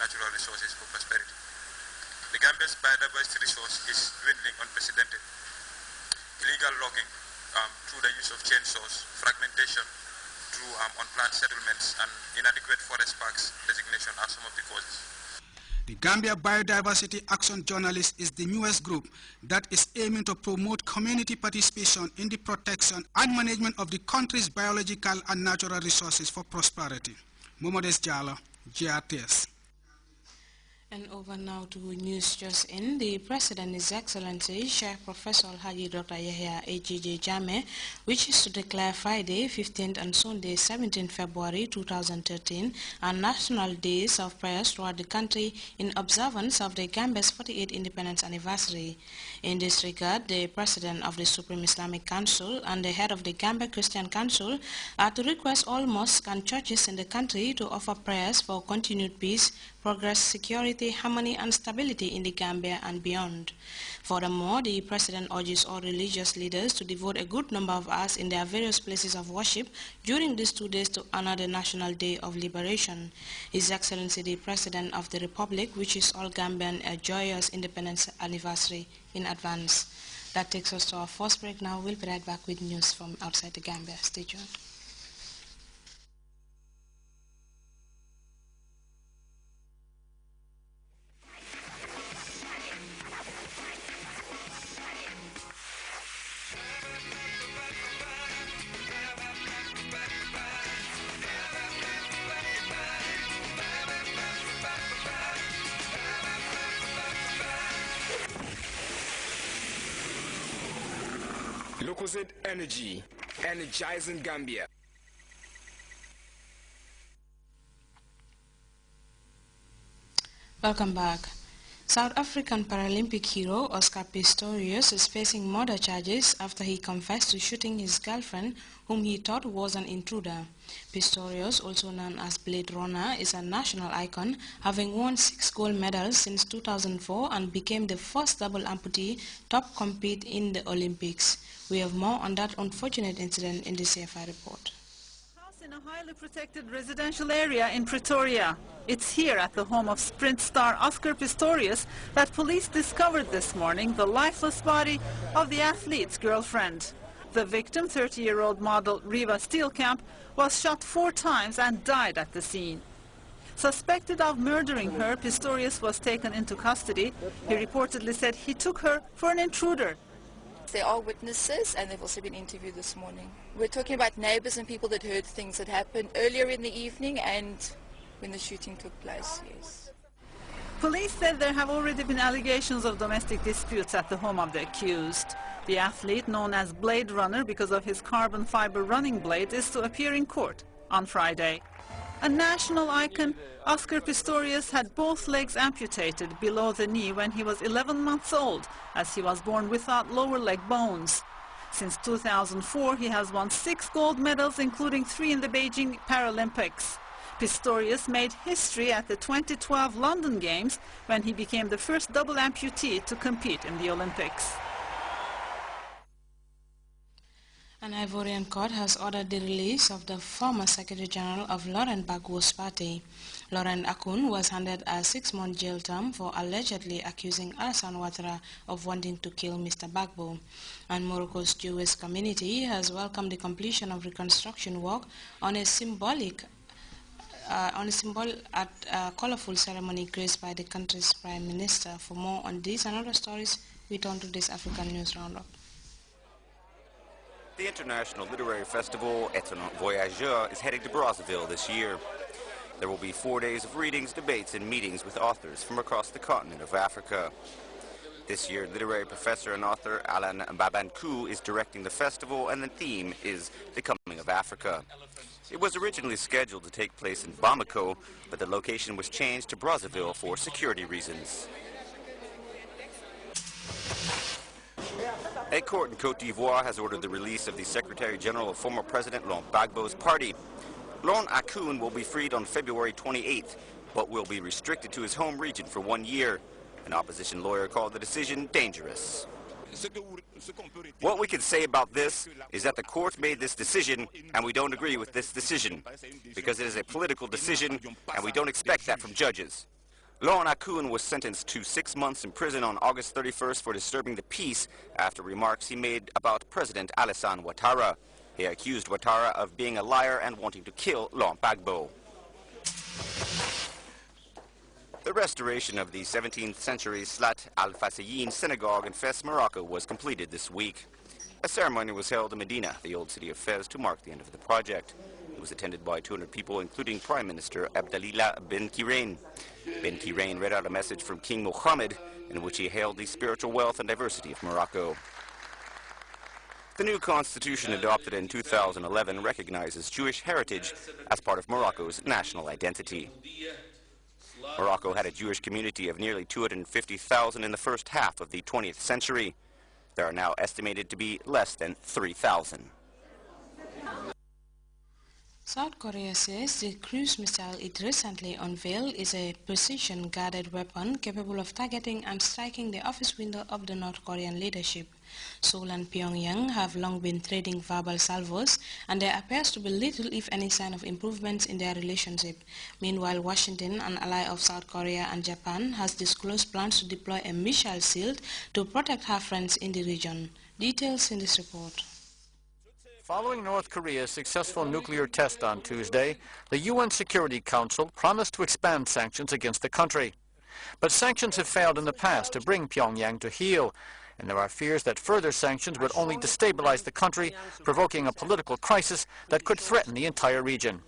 natural resources for prosperity. The Gambia's biodiversity resource is dwindling unprecedented. Illegal logging through the use of chainsaws, fragmentation through unplanned settlements, and inadequate forest parks designation are some of the causes. The Gambia Biodiversity Action Journalist is the newest group that is aiming to promote community participation in the protection and management of the country's biological and natural resources for prosperity. Momodes Jala, Grts. And over now to news just in. The President, His Excellency Sheikh Professor Haji Dr. Yahya AJJ Jammeh, which is to declare Friday 15th and Sunday 17th February 2013 and national days of prayers throughout the country in observance of the Gambia's 48th independence anniversary. In this regard, the President of the Supreme Islamic Council and the head of the Gambia Christian Council are to request all mosques and churches in the country to offer prayers for continued peace, progress, security, harmony and stability in the Gambia and beyond. Furthermore, the President urges all religious leaders to devote a good number of hours in their various places of worship during these 2 days to honor the National Day of Liberation. His Excellency the President of the Republic wishes all Gambian a joyous independence anniversary in advance. That takes us to our first break now. We'll be right back with news from outside the Gambia. Stay tuned. Lucozade Energy, energizing Gambia. Welcome back. South African Paralympic hero Oscar Pistorius is facing murder charges after he confessed to shooting his girlfriend, whom he thought was an intruder. Pistorius, also known as Blade Runner, is a national icon, having won 6 gold medals since 2004 and became the first double amputee top compete in the Olympics. We have more on that unfortunate incident in the CFI report. In a highly protected residential area in Pretoria. It's here at the home of sprint star Oscar Pistorius that police discovered this morning the lifeless body of the athlete's girlfriend. The victim, 30-year-old model Riva Steelkamp, was shot 4 times and died at the scene. Suspected of murdering her, Pistorius was taken into custody. He reportedly said he took her for an intruder. There are witnesses and they've also been interviewed this morning. We're talking about neighbors and people that heard things that happened earlier in the evening and when the shooting took place, yes. Police said there have already been allegations of domestic disputes at the home of the accused. The athlete, known as Blade Runner because of his carbon fiber running blade, is to appear in court on Friday. A national icon, Oscar Pistorius had both legs amputated below the knee when he was 11 months old, as he was born without lower leg bones. Since 2004, he has won 6 gold medals, including 3 in the Beijing Paralympics. Pistorius made history at the 2012 London Games when he became the first double amputee to compete in the Olympics. An Ivorian court has ordered the release of the former Secretary General of Laurent Gbagbo's party. Laurent Akun was handed a 6-month jail term for allegedly accusing Alassane Ouattara of wanting to kill Mr. Gbagbo. And Morocco's Jewish community has welcomed the completion of reconstruction work on a colorful ceremony graced by the country's Prime Minister. For more on these and other stories, we turn to this African News Roundup. The International Literary Festival, Étonnant Voyageur, is heading to Brazzaville this year. There will be 4 days of readings, debates, and meetings with authors from across the continent of Africa. This year, literary professor and author Alain Babankou is directing the festival, and the theme is The Coming of Africa. It was originally scheduled to take place in Bamako, but the location was changed to Brazzaville for security reasons. A court in Côte d'Ivoire has ordered the release of the Secretary General of former President Laurent Gbagbo's party. Laurent Akun will be freed on February 28th, but will be restricted to his home region for 1 year. An opposition lawyer called the decision dangerous. What we can say about this is that the court made this decision, and we don't agree with this decision, because it is a political decision, and we don't expect that from judges. Laurent Akun was sentenced to 6 months in prison on August 31st for disturbing the peace after remarks he made about President Alassane Ouattara. He accused Ouattara of being a liar and wanting to kill Laurent Gbagbo. The restoration of the 17th century Slat al-Fasayin synagogue in Fez, Morocco was completed this week. A ceremony was held in Medina, the old city of Fez, to mark the end of the project. It was attended by 200 people, including Prime Minister Abdallah bin Kirain. Bin Kirain read out a message from King Mohammed in which he hailed the spiritual wealth and diversity of Morocco. The new constitution adopted in 2011 recognizes Jewish heritage as part of Morocco's national identity. Morocco had a Jewish community of nearly 250,000 in the first half of the 20th century. There are now estimated to be less than 3,000. South Korea says the cruise missile it recently unveiled is a precision-guided weapon capable of targeting and striking the office window of the North Korean leadership. Seoul and Pyongyang have long been trading verbal salvos, and there appears to be little, if any, sign of improvements in their relationship. Meanwhile, Washington, an ally of South Korea and Japan, has disclosed plans to deploy a missile shield to protect her friends in the region. Details in this report. Following North Korea's successful nuclear test on Tuesday, the UN Security Council promised to expand sanctions against the country. But sanctions have failed in the past to bring Pyongyang to heel, and there are fears that further sanctions would only destabilize the country, provoking a political crisis that could threaten the entire region.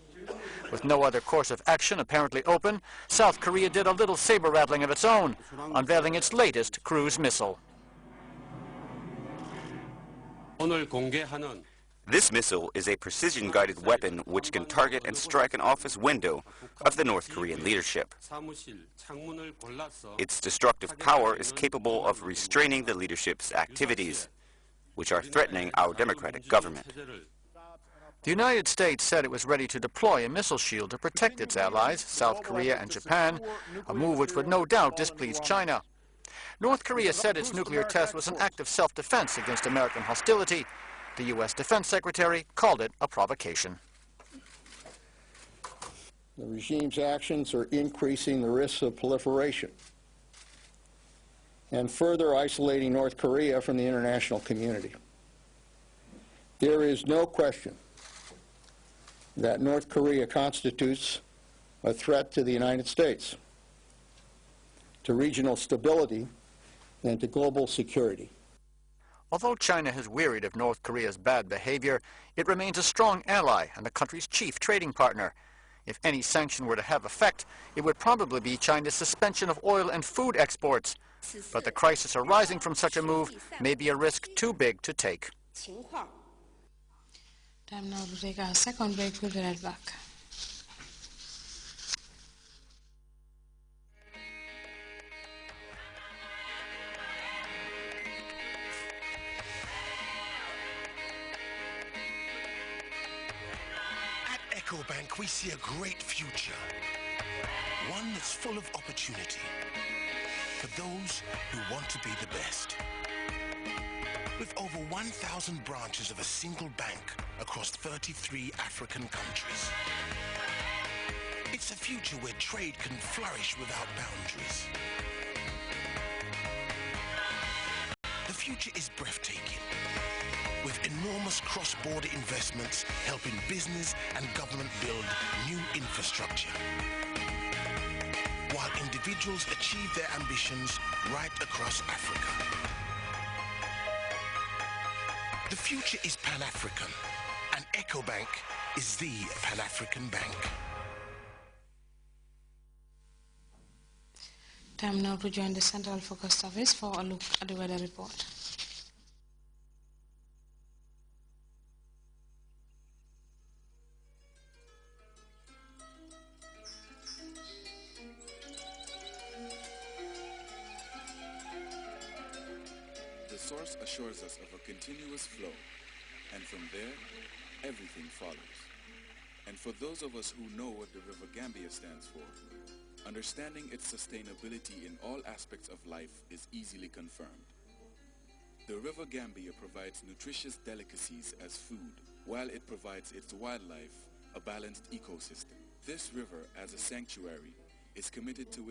With no other course of action apparently open, South Korea did a little saber-rattling of its own, unveiling its latest cruise missile. This missile is a precision-guided weapon which can target and strike an office window of the North Korean leadership. Its destructive power is capable of restraining the leadership's activities, which are threatening our democratic government. The United States said it was ready to deploy a missile shield to protect its allies, South Korea and Japan, a move which would no doubt displease China. North Korea said its nuclear test was an act of self-defense against American hostility. The U.S. Defense Secretary called it a provocation. The regime's actions are increasing the risks of proliferation and further isolating North Korea from the international community. There is no question that North Korea constitutes a threat to the United States, to regional stability, and to global security. Although China has wearied of North Korea's bad behavior, it remains a strong ally and the country's chief trading partner. If any sanction were to have effect, it would probably be China's suspension of oil and food exports. But the crisis arising from such a move may be a risk too big to take. Time now to take our second break. We'll be right back. EcoBank, we see a great future, one that's full of opportunity for those who want to be the best. With over 1,000 branches of a single bank across 33 African countries. It's a future where trade can flourish without boundaries. The future is breathtaking, with enormous cross-border investments helping business and government build new infrastructure, while individuals achieve their ambitions right across Africa. The future is Pan-African, and EcoBank is the Pan-African bank. Time now to join the Central Focus Service for a look at the weather report. The source assures us of a continuous flow, and from there, everything follows. And for those of us who know what the River Gambia stands for, understanding its sustainability in all aspects of life is easily confirmed. The River Gambia provides nutritious delicacies as food, while it provides its wildlife a balanced ecosystem. This river, as a sanctuary, is committed to